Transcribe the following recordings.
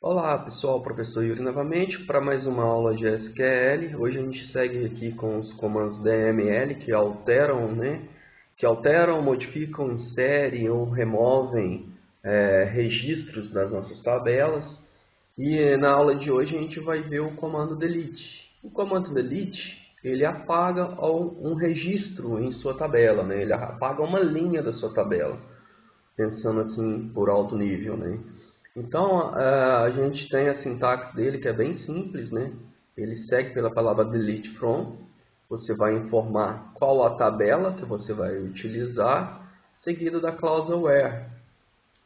Olá pessoal, professor Yuri novamente para mais uma aula de SQL. Hoje a gente segue aqui com os comandos DML que alteram, modificam, inserem ou removem registros das nossas tabelas. E na aula de hoje a gente vai ver o comando delete. O comando delete ele apaga um registro em sua tabela, né? Ele apaga uma linha da sua tabela, pensando assim por alto nível, né? Então, a gente tem a sintaxe dele que é bem simples, né? Ele segue pela palavra delete from. Você vai informar qual a tabela que você vai utilizar, seguido da cláusula where.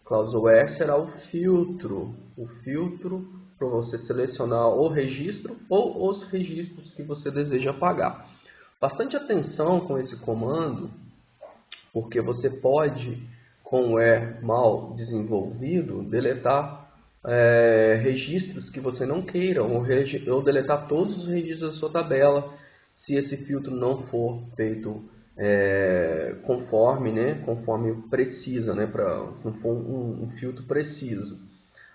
Cláusula where será o filtro para você selecionar o registro ou os registros que você deseja apagar. Bastante atenção com esse comando, porque você pode, com o where mal desenvolvido, deletar registros que você não queira, ou deletar todos os registros da sua tabela, se esse filtro não for feito conforme precisa, né, não for um filtro preciso.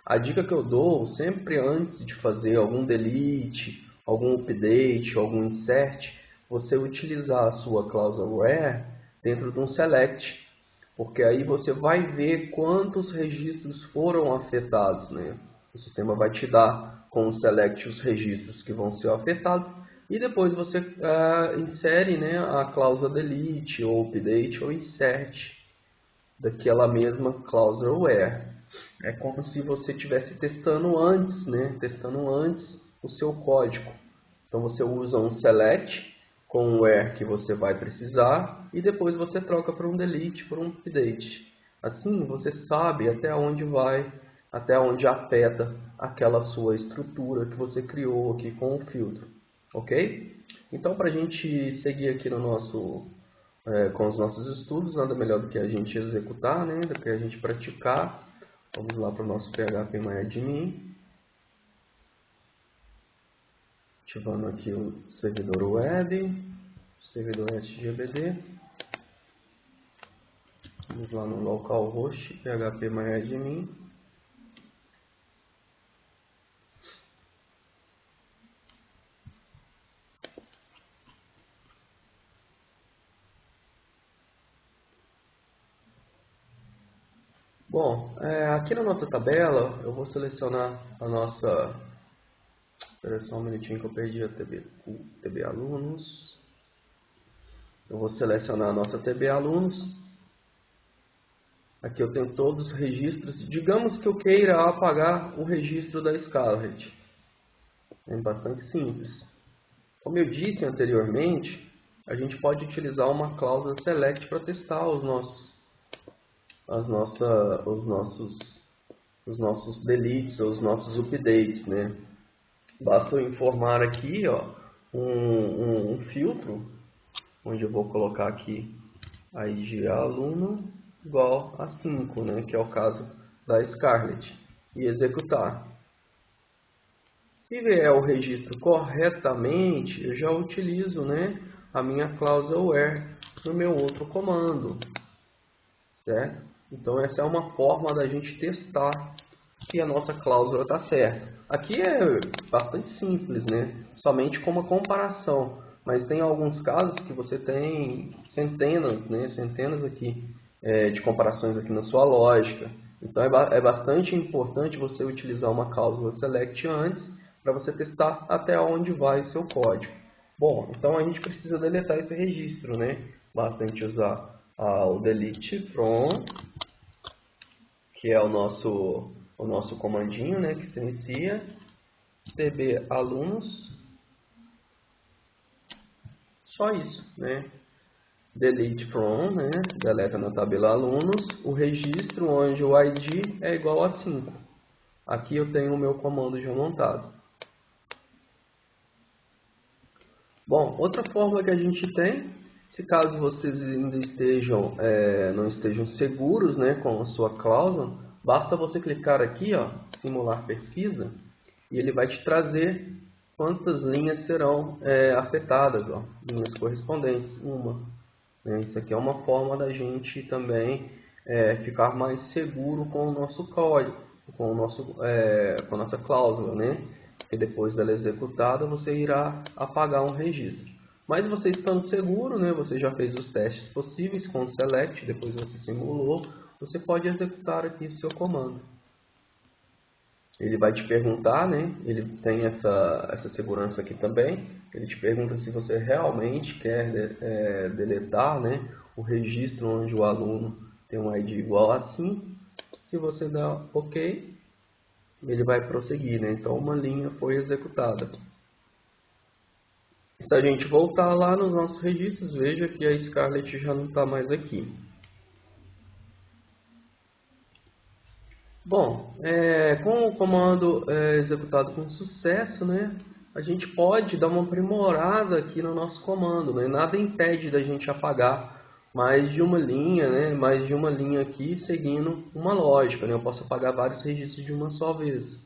A dica que eu dou, sempre antes de fazer algum delete, algum update, algum insert, você utilizar a sua cláusula where dentro de um select, porque aí você vai ver quantos registros foram afetados, né? O sistema vai te dar com o select os registros que vão ser afetados e depois você insere, né, a cláusula delete ou update ou insert daquela mesma cláusula where. É como se você estivesse testando antes, né? Testando antes o seu código. Então você usa um select com o where que você vai precisar e depois você troca para um delete, para um update. Assim você sabe até onde vai, até onde afeta aquela sua estrutura que você criou aqui com o filtro. Ok? Então, para a gente seguir aqui no com os nossos estudos, nada melhor do que a gente executar, né? Do que a gente praticar. Vamos lá para o nosso phpMyAdmin, ativando aqui o servidor web, servidor SGBD. Vamos lá no localhost phpMyAdmin. Bom, aqui na nossa tabela eu vou selecionar a nossa... Espera só um minutinho que eu perdi a TB alunos. Eu vou selecionar a nossa TB alunos. Aqui eu tenho todos os registros. Digamos que eu queira apagar o registro da Scarlett. É bastante simples. Como eu disse anteriormente, a gente pode utilizar uma cláusula select para testar os nossos deletes, os nossos updates, né? Basta eu informar aqui, ó, um filtro, onde eu vou colocar aqui a id aluno igual a 5, né? Que é o caso da Scarlett, e executar. Se vier o registro corretamente, eu já utilizo, né, a minha cláusula where no meu outro comando, certo? Então essa é uma forma da gente testar se a nossa cláusula está certa. Aqui é bastante simples, né? Somente com uma comparação, mas tem alguns casos que você tem centenas, né, centenas aqui de comparações aqui na sua lógica. Então é bastante importante você utilizar uma cláusula select antes para você testar até onde vai seu código. Bom, então a gente precisa deletar esse registro, né? Basta a gente usar o delete from, que é o nosso comandinho, né? Que se inicia, tb alunos, só isso, né? Delete from, né? Deleta na tabela alunos, o registro onde o id é igual a 5. Aqui eu tenho o meu comando já montado. Bom, outra forma que a gente tem, se caso vocês ainda não estejam seguros, né, com a sua cláusula, basta você clicar aqui, ó, simular pesquisa, e ele vai te trazer quantas linhas serão afetadas, ó, linhas correspondentes, uma. Né? Isso aqui é uma forma da gente também ficar mais seguro com o nosso código. com a nossa cláusula, né? Que depois dela executada, você irá apagar um registro. Mas você estando seguro, né? Você já fez os testes possíveis com o select, depois você simulou, você pode executar aqui o seu comando. Ele vai te perguntar, né? Ele tem essa segurança aqui também. Ele te pergunta se você realmente quer deletar, né, o registro onde o aluno tem um ID igual a 5. Se você dá OK, ele vai prosseguir, né? Então uma linha foi executada. Se a gente voltar lá nos nossos registros, veja que a Scarlett já não está mais aqui. Bom, com o comando executado com sucesso, né, a gente pode dar uma aprimorada aqui no nosso comando, né? Nada impede da gente apagar mais de uma linha, né, mais de uma linha aqui seguindo uma lógica, né? Eu posso apagar vários registros de uma só vez.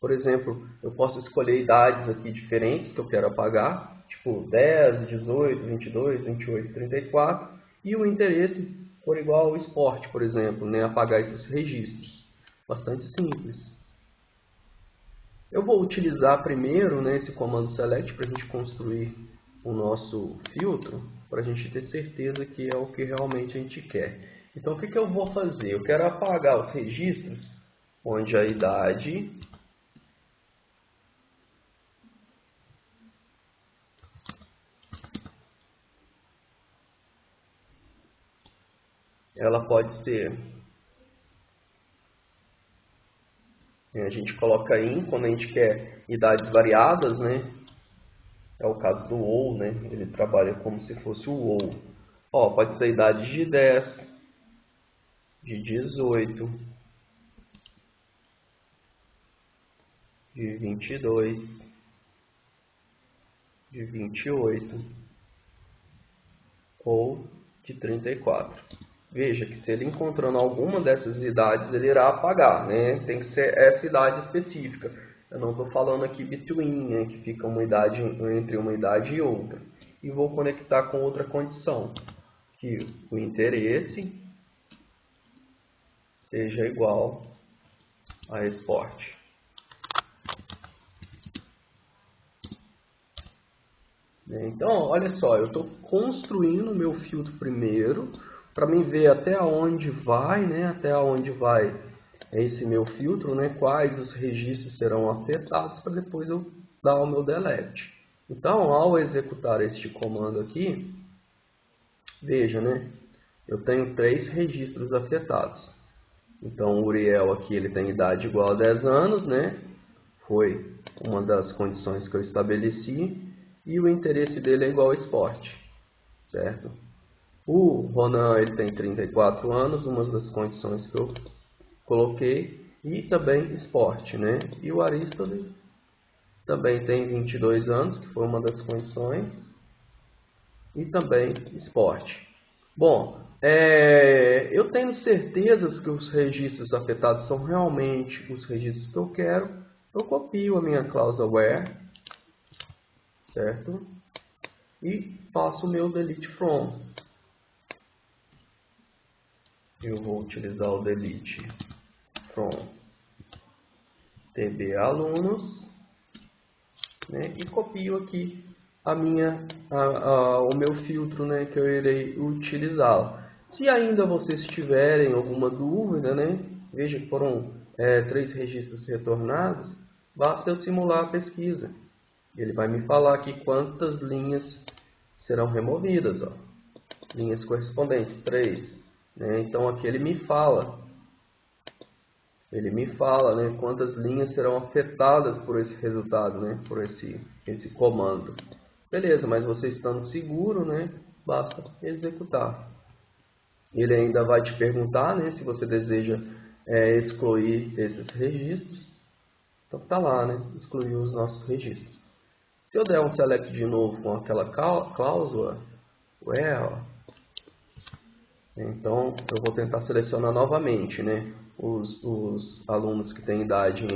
Por exemplo, eu posso escolher idades aqui diferentes que eu quero apagar, tipo 10, 18, 22, 28, 34, e o interesse for igual ao esporte, por exemplo, né, apagar esses registros. Bastante simples. Eu vou utilizar primeiro, né, esse comando select para a gente construir o nosso filtro, para a gente ter certeza que é o que realmente a gente quer. Então, o que eu vou fazer? Eu quero apagar os registros onde a idade ela pode ser... A gente coloca in quando a gente quer idades variadas, né? É o caso do ou, né? Ele trabalha como se fosse o ou. Ó, pode ser idade de 10, de 18, de 22, de 28 ou de 34. Veja que se ele encontrando alguma dessas idades, ele irá apagar, né? Tem que ser essa idade específica. Eu não estou falando aqui between, né? Que fica uma idade entre uma idade e outra. E vou conectar com outra condição, que o interesse seja igual a esporte. Então, olha só, eu estou construindo o meu filtro primeiro, para mim ver até onde vai, né? Até onde vai esse meu filtro, né? Quais os registros serão afetados, para depois eu dar o meu delete. Então, ao executar este comando aqui, veja, né? Eu tenho 3 registros afetados. Então, o Uriel aqui ele tem idade igual a 10 anos, né? Foi uma das condições que eu estabeleci. E o interesse dele é igual ao esporte, certo? O Ronan ele tem 34 anos, uma das condições que eu coloquei. E também esporte, né? E o Arístode também tem 22 anos, que foi uma das condições. E também esporte. Bom, eu tenho certeza que os registros afetados são realmente os registros que eu quero. Eu copio a minha cláusula where, certo? E faço o meu delete from. Eu vou utilizar o delete from tb alunos, né? E copio aqui o meu filtro, né, que eu irei utilizar. Se ainda vocês tiverem alguma dúvida, né, veja que foram 3 registros retornados, basta eu simular a pesquisa. Ele vai me falar aqui quantas linhas serão removidas. Ó. Linhas correspondentes, 3. Né? Então aqui ele me fala. Ele me fala, né, quantas linhas serão afetadas por esse resultado, né, por esse comando. Beleza, mas você estando seguro, né, basta executar. Ele ainda vai te perguntar, né, se você deseja excluir esses registros. Então tá lá, né, excluir os nossos registros. Se eu der um select de novo com aquela cláusula, where, então eu vou tentar selecionar novamente, né, os alunos que têm idade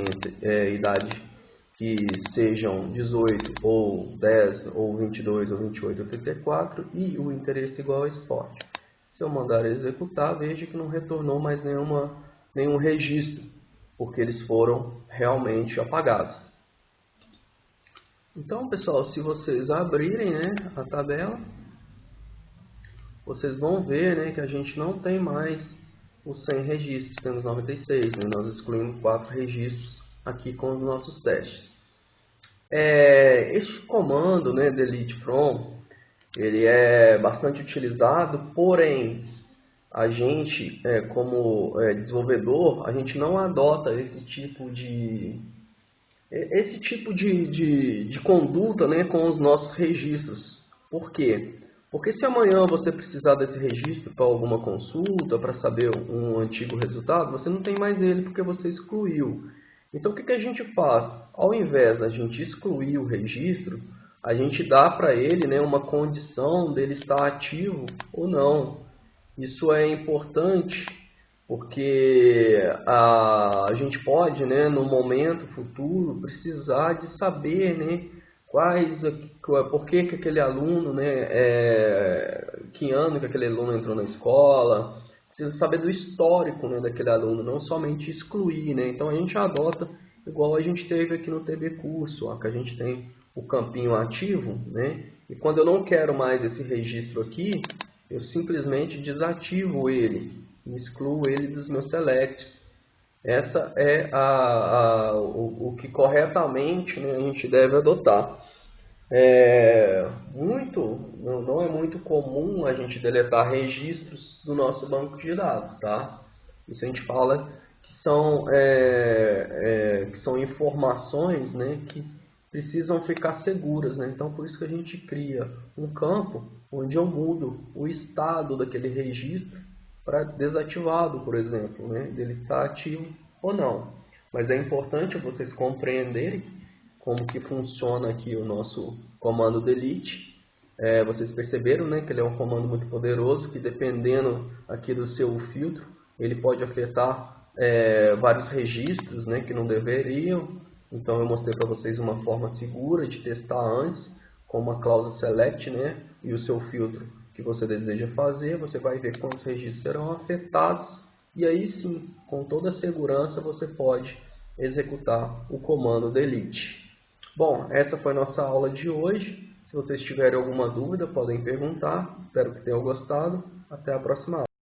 que sejam 18 ou 10 ou 22 ou 28 ou 34 e o interesse igual a esporte. Se eu mandar executar, veja que não retornou mais nenhum registro. porque eles foram realmente apagados. Então, pessoal, se vocês abrirem, né, a tabela, vocês vão ver, né, que a gente não tem mais os 100 registros, temos 96, né, nós excluímos 4 registros aqui com os nossos testes. Este comando, né, delete from, ele é bastante utilizado, porém, a gente, como desenvolvedor, a gente não adota esse tipo de conduta, né, com os nossos registros. Por quê? Porque se amanhã você precisar desse registro para alguma consulta, para saber um antigo resultado, você não tem mais ele porque você excluiu. Então o que a gente faz? Ao invés da gente excluir o registro, a gente dá para ele, né, uma condição dele estar ativo ou não. Isso é importante porque a gente pode, né, no momento futuro, precisar de saber, né, por que aquele aluno, né, que ano que aquele aluno entrou na escola, precisa saber do histórico, né, daquele aluno, não somente excluir, né. Então a gente adota igual a gente teve aqui no TB Curso, ó, que a gente tem o campinho ativo, né, e quando eu não quero mais esse registro aqui, eu simplesmente desativo ele, excluo ele dos meus selects. Essa é o que corretamente, né, a gente deve adotar. Não é muito comum a gente deletar registros do nosso banco de dados, tá? Isso a gente fala que são informações, né, que precisam ficar seguras, né? Então, por isso que a gente cria um campo onde eu mudo o estado daquele registro para desativado, por exemplo, né? Dele estar ativo ou não. Mas é importante vocês compreenderem como que funciona aqui o nosso comando delete. Vocês perceberam, né, que ele é um comando muito poderoso, que dependendo aqui do seu filtro, ele pode afetar vários registros, né, que não deveriam. Então eu mostrei para vocês uma forma segura de testar antes, com uma cláusula select, né, e o seu filtro que você deseja fazer. Você vai ver quantos registros serão afetados, e aí sim, com toda a segurança, você pode executar o comando delete. Bom, essa foi nossa aula de hoje. Se vocês tiverem alguma dúvida, podem perguntar. Espero que tenham gostado. Até a próxima aula.